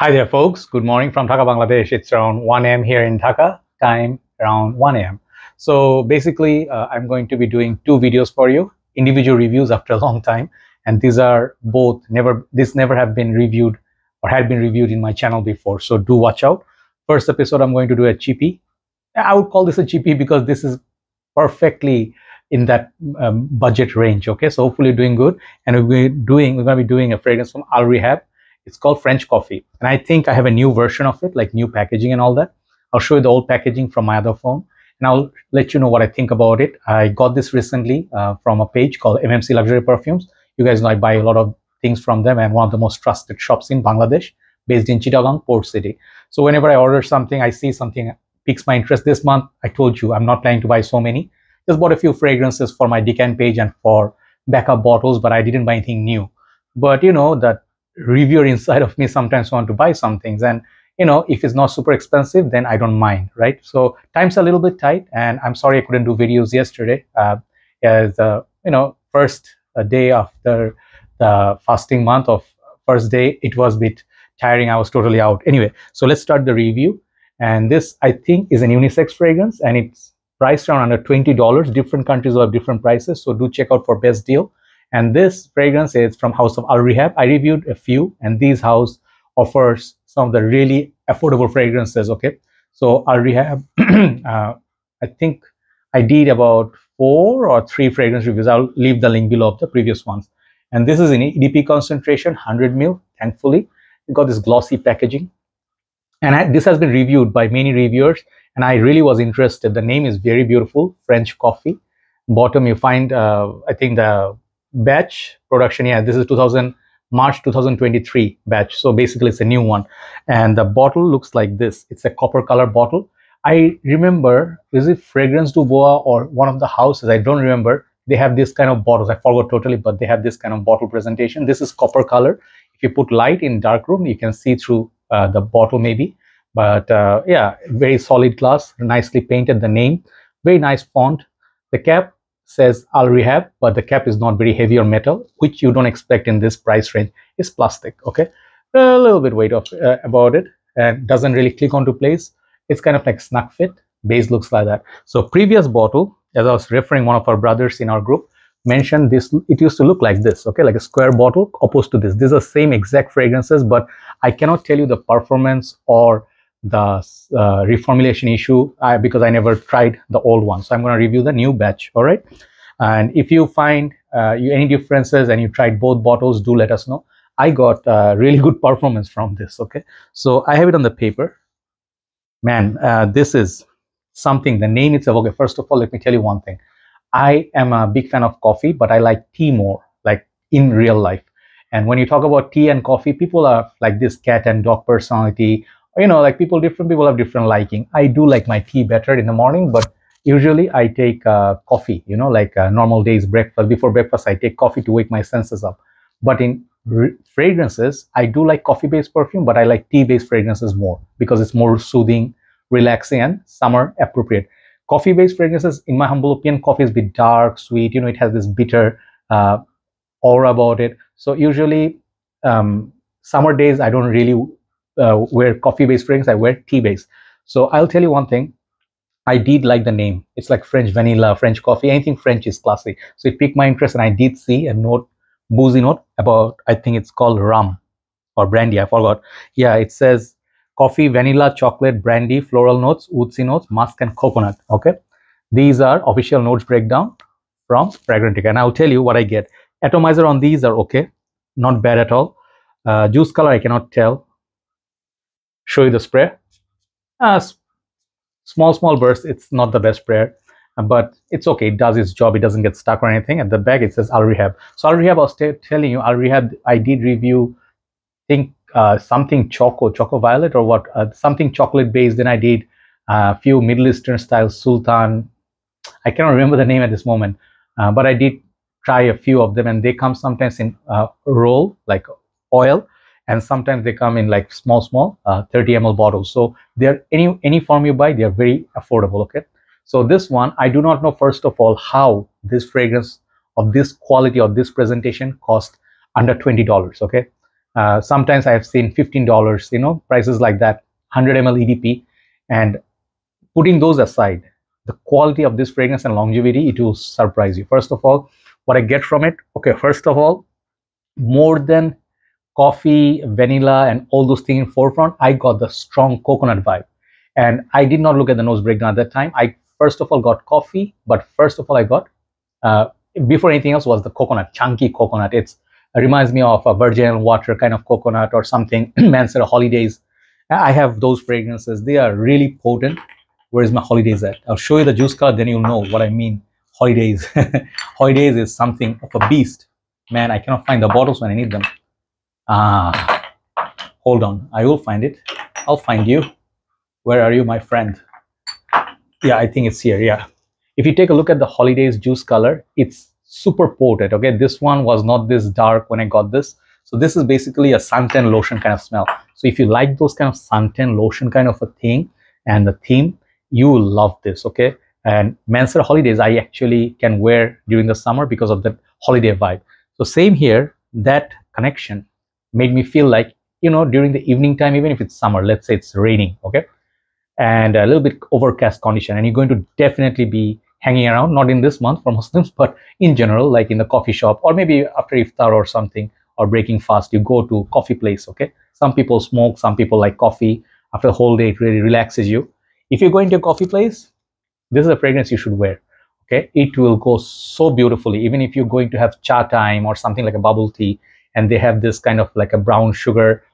Hi there, folks. Good morning from Dhaka, Bangladesh. It's around 1 a.m. here in Dhaka, time around 1 a.m. So basically, I'm going to be doing two videos for you, individual reviews after a long time. And these are both never have been reviewed or had been reviewed in my channel before. So do watch out. First episode, I'm going to do a cheapie. I would call this a cheapie because this is perfectly in that budget range. Okay, so hopefully doing good. And we're going to be doing a fragrance from Al-Rehab. It's called French Coffee, and I think I have a new version of it, like new packaging and all that. I'll show you the old packaging from my other phone, and I'll let you know what I think about it. I got this recently from a page called MMC Luxury Perfumes. You guys know I buy a lot of things from them, and one of the most trusted shops in Bangladesh, based in Chittagong, Port City. So whenever I order something, I see something piques my interest. This month, I told you I'm not planning to buy so many. Just bought a few fragrances for my Decant page and for backup bottles, but I didn't buy anything new. But you know that reviewer inside of me sometimes want to buy some things, and you know, if it's not super expensive, then I don't mind, right? So time's a little bit tight, and I'm sorry I couldn't do videos yesterday. As first day after the fasting month of first day, it was a bit tiring. I was totally out. Anyway, so let's start the review. And this, I think, is an unisex fragrance, and it's priced around under $20. Different countries will have different prices, so do check out for best deal. And this fragrance is from House of Al-Rehab. I reviewed a few, and these house offers some of the really affordable fragrances. Okay, so Al-Rehab, I think I did about 4 or 3 fragrance reviews. I'll leave the link below of the previous ones. And this is in EDP concentration, 100 ml. Thankfully, it got this glossy packaging. And this has been reviewed by many reviewers, and I really was interested. The name is very beautiful, French Coffee. Bottom you find, I think the batch production, yeah, this is March 2023 batch, so basically it's a new one. And the bottle looks like this. It's a copper color bottle. I remember, is it Fragrance du Bois or one of the houses, I don't remember, they have this kind of bottles. I forgot totally, but they have this kind of bottle presentation. This is copper color. If you put light in dark room, you can see through the bottle maybe. But yeah, very solid glass, nicely painted. The name, very nice font. The cap says Al-Rehab, but the cap is not very heavy or metal, which you don't expect in this price range. It's plastic. Okay, a little bit weight of about it, and doesn't really click onto place. It's kind of like snug fit. Base looks like that. So previous bottle, as I was referring, one of our brothers in our group mentioned this. It used to look like this. Okay, like a square bottle opposed to this. These are same exact fragrances, but I cannot tell you the performance or the reformulation issue because I never tried the old one. So I'm going to review the new batch. All right, and if you find any differences and you tried both bottles, do let us know. I got really good performance from this. Okay, so I have it on the paper. Man, this is something. The name itself. Okay, first of all, let me tell you one thing. I am a big fan of coffee, but I like tea more, like in real life. And when you talk about tea and coffee, people are like this cat and dog personality. You know, like different people have different liking. I do like my tea better in the morning, but usually I take coffee, you know, like normal days breakfast. Before breakfast, I take coffee to wake my senses up. But in fragrances, I do like coffee-based perfume, but I like tea-based fragrances more because it's more soothing, relaxing, and summer appropriate. Coffee-based fragrances, in my humble opinion, coffee is a bit dark, sweet, you know, it has this bitter aura about it. So usually summer days, I don't really wear coffee-based fragrance, I wear tea-based. So I'll tell you one thing, I did like the name. It's like French vanilla, French coffee, anything French is classy. So it piqued my interest, and I did see a note, boozy note about, I think it's called rum or brandy, I forgot. Yeah, it says coffee, vanilla, chocolate, brandy, floral notes, woodsy notes, musk, and coconut. Okay, these are official notes breakdown from Fragrantica, and I'll tell you what I get. Atomizer on these are okay, not bad at all. Juice color I cannot tell. Show you the spray. Small burst. It's not the best sprayer, but it's okay. It does its job. It doesn't get stuck or anything. At the back it says Al-Rehab. So Al-Rehab, I was telling you, Al-Rehab, I did review, think something choco violet or what, something chocolate based. Then I did a few Middle Eastern style Sultan. I cannot remember the name at this moment, but I did try a few of them, and they come sometimes in roll like oil, and sometimes they come in like small 30 ml bottles. So they're any form you buy, they are very affordable. Okay, so this one, I do not know, first of all, how this fragrance of this quality or this presentation cost under $20. Okay, Sometimes I have seen $15, prices like that, 100 ml EDP. And putting those aside, the quality of this fragrance and longevity, it will surprise you. First of all, what I get from it, okay, first of all, more than coffee, vanilla, and all those things in forefront, I got the strong coconut vibe. And I did not look at the nose breakdown at that time. I first of all got coffee, but first of all I got, before anything else, was the coconut, chunky coconut. It reminds me of a virgin water kind of coconut or something. Mansard Holidays. I have those fragrances. They are really potent. Where is my Holidays at? I'll show you the juice color, then you'll know what I mean. Holidays. Holidays is something of a beast. Man, I cannot find the bottles when I need them. Hold on. I will find it. I'll find you. Where are you, my friend? Yeah, I think it's here. Yeah. If you take a look at the Holidays juice color, it's super potent. Okay, this one was not this dark when I got this. So this is basically a suntan lotion kind of smell. So if you like those kind of suntan lotion kind of a thing and the theme, you will love this. Okay, and Mansard Holidays I actually can wear during the summer because of the holiday vibe. So same here, that connection made me feel like, during the evening time, even if it's summer, let's say it's raining, okay, and a little bit overcast condition, and you're going to definitely be hanging around, not in this month for Muslims, but in general, like in the coffee shop, or maybe after iftar or something, or breaking fast, you go to coffee place. Okay, some people smoke, some people like coffee. After the whole day, it really relaxes you. If you're going to a coffee place, this is a fragrance you should wear. Okay, it will go so beautifully. Even if you're going to have cha time or something like a bubble tea, and they have this kind of like a brown sugar,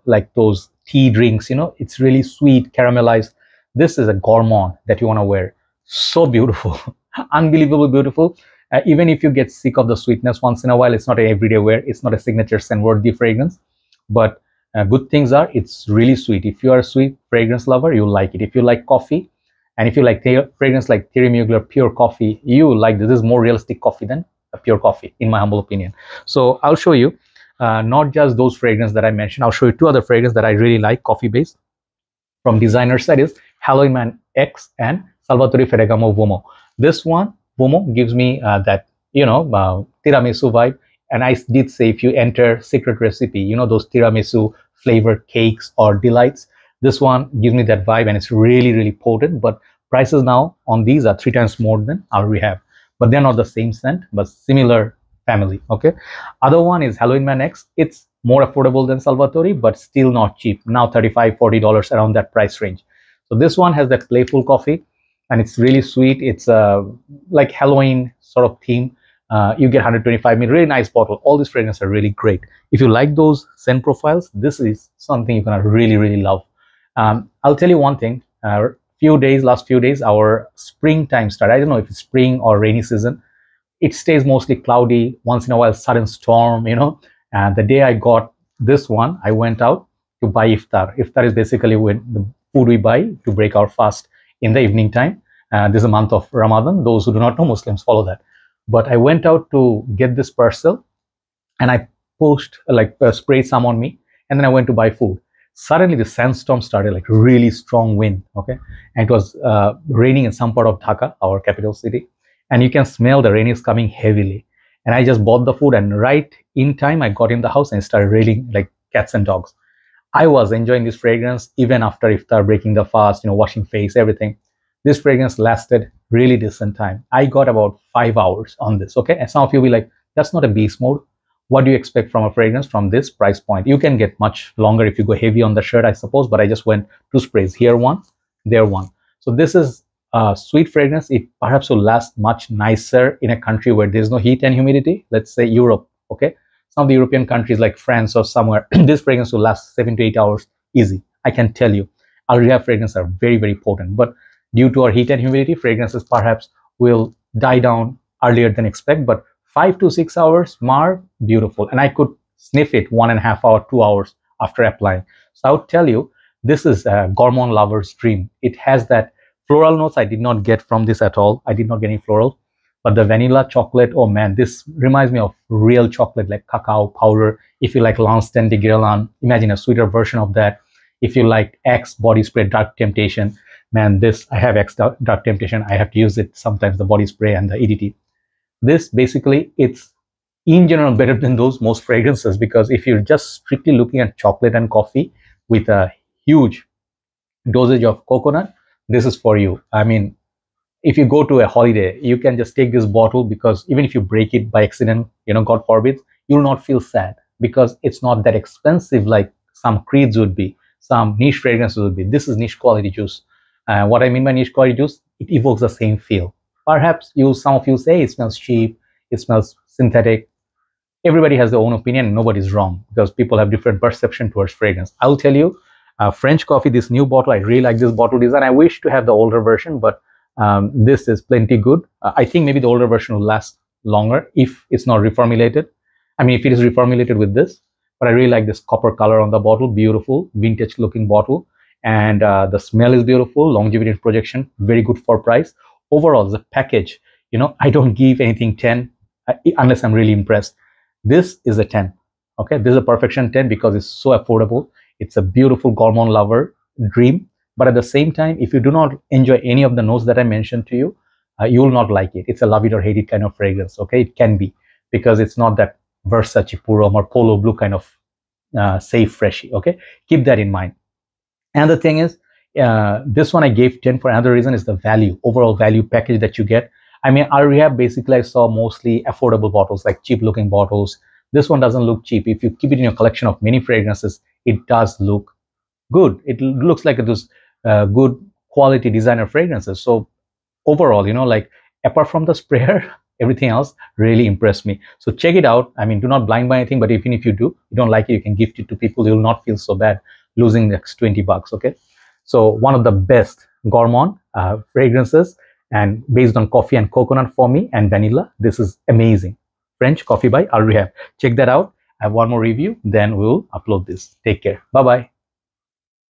like those tea drinks, it's really sweet, caramelized. This is a Gourmand that you want to wear. So beautiful, unbelievably beautiful. Even if you get sick of the sweetness once in a while, it's not an everyday wear. It's not a signature scent worthy fragrance, but good things are, it's really sweet. If you are a sweet fragrance lover, you'll like it. If you like coffee, and if you like fragrance like Thierry Mugler pure coffee, you will like this. This is more realistic coffee than a pure coffee, in my humble opinion. So I'll show you not just those fragrances that I mentioned. I'll show you two other fragrances that I really like, coffee based. From designer side is Halloween Man X and Salvatore Ferragamo Uomo. This one, Uomo, gives me that, tiramisu vibe. And I did say, if you enter secret recipe, those tiramisu flavored cakes or delights, this one gives me that vibe, and it's really, really potent. But prices now on these are 3 times more than Al-Rehab. But they're not the same scent, but similar family. Okay. Other one is Halloween Man X. It's more affordable than Salvatore, but still not cheap. Now $35, $40 around that price range. So this one has that playful coffee, and it's really sweet. It's like Halloween sort of theme. You get 125 ml, really nice bottle. All these fragrances are really great. If you like those scent profiles, this is something you're gonna really, really love. I'll tell you one thing. Last few days, our springtime started. I don't know if it's spring or rainy season. It stays mostly cloudy. Once in a while, sudden storm. And the day I got this one, I went out to buy iftar. Iftar is basically when the food we buy to break our fast in the evening time. This is a month of Ramadan. Those who do not know, Muslims follow that. But I went out to get this parcel, and I sprayed some on me, and then I went to buy food. Suddenly the sandstorm started, like really strong wind. Okay, and it was raining in some part of Dhaka, our capital city, and you can smell the rain is coming heavily. And I just bought the food, and right in time I got in the house and it started raining like cats and dogs. I was enjoying this fragrance even after iftar, breaking the fast, washing face, everything. This fragrance lasted really decent time. I got about 5 hours on this. Okay, and some of you will be like, that's not a beast mode. What do you expect from a fragrance from this price point? You can get much longer if you go heavy on the shirt, I suppose, but I just went 2 sprays, here one, there one. So this is a sweet fragrance. It perhaps will last much nicer in a country where there's no heat and humidity. Let's say Europe. Okay, some of the European countries like France or somewhere, this fragrance will last 7 to 8 hours easy. I can tell you, Al-Rehab fragrances are very, very potent, but due to our heat and humidity, fragrances perhaps will die down earlier than expect, but 5 to 6 hours, beautiful. And I could sniff it 1.5 hours, 2 hours after applying. So I would tell you, this is a gourmand lover's dream. It has that floral notes I did not get from this at all. I did not get any floral, but the vanilla chocolate, oh man, this reminds me of real chocolate, like cacao powder. If you like Lanston de Guerlain, imagine a sweeter version of that. If you like X body spray Dark Temptation, man, I have X Dark Temptation. I have to use it sometimes, the body spray and the EDT. This basically, it's in general better than those most fragrances, because if you're just strictly looking at chocolate and coffee with a huge dosage of coconut, this is for you. I mean, if you go to a holiday, you can just take this bottle, because even if you break it by accident, God forbid, you'll not feel sad, because it's not that expensive like some creeds would be, some niche fragrances would be. This is niche quality juice. What I mean by niche quality juice, it evokes the same feel. Perhaps some of you say it smells cheap, it smells synthetic. Everybody has their own opinion, and nobody's wrong, because people have different perception towards fragrance. I'll tell you, French coffee, this new bottle, I really like this bottle design. I wish to have the older version, but this is plenty good. I think maybe the older version will last longer if it's not reformulated. I mean, if it is reformulated with this, but I really like this copper color on the bottle, beautiful, vintage looking bottle. And the smell is beautiful, longevity and projection, very good for price. Overall, the package, I don't give anything 10 unless I'm really impressed. This is a 10. Okay, this is a perfection 10 because it's so affordable. It's a beautiful Gourmand lover dream. But at the same time, if you do not enjoy any of the notes that I mentioned to you, you will not like it. It's a love it or hate it kind of fragrance. Okay, it can be, because it's not that Versace Purom or Polo Blue kind of safe freshy. Okay, keep that in mind. And the thing is, this one I gave 10 for another reason, is the value, overall value package that you get. I mean, Al-Rehab, basically I saw mostly affordable bottles, like cheap looking bottles. This one doesn't look cheap. If you keep it in your collection of many fragrances, it does look good. It looks like it was good quality designer fragrances. So overall, like apart from the sprayer, everything else really impressed me. So check it out. I mean, do not blind buy anything, but even if you don't like it, you can gift it to people. You will not feel so bad losing the next 20 bucks. Okay, so one of the best Gourmand fragrances, and based on coffee and coconut for me, and vanilla. This is amazing. French coffee by Al-Rehab. Check that out. I have one more review, then we'll upload this. Take care. Bye bye.